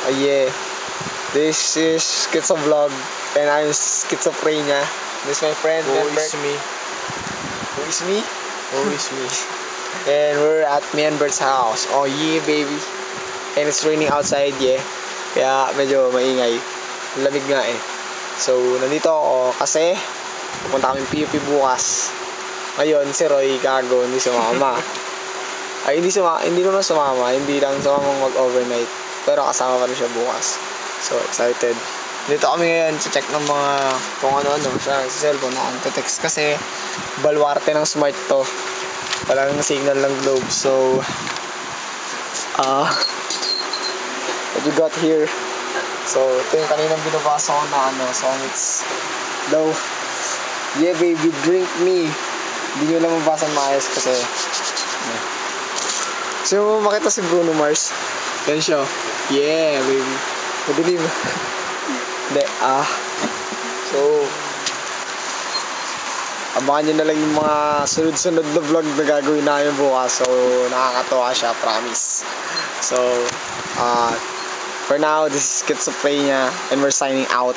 Yeah. This is Schizo Vlog and I'm Schizophrenia. This is my friend. Who is me? Who is me? Who is me? And we're at me and Bert's house. Oh yeah, baby. And it's raining outside, yeah. Kaya medyo maingay. Lamig nga eh. So, nandito ako kasi pupunta kami PUP bukas. Ngayon, si Roy gago, hindi sumama. Ay, hindi naman sumama. Hindi lang sumama mag-overnight. Pero kasama pa rin siya bukas. So, excited. Dito kami ngayon sa check ng mga kung ano-ano sa cellphone na text kasi balwarte ng smart to. Walang signal ng globe. So, what we got here. So, ito yung kaninang binabasa ko na song. It's daw, yeah baby, drink me. Hindi nyo lang mabasa maayos kasi gusto mo makita si Bruno Mars? Yan siya. Yeah baby. Madilim. Hindi, so, abangan nyo na lang yung mga sunod-sunod na vlog na gagawin namin bukas. So, nakakatawa siya, promise. So, for now, this is Schizophrenia and we're signing out.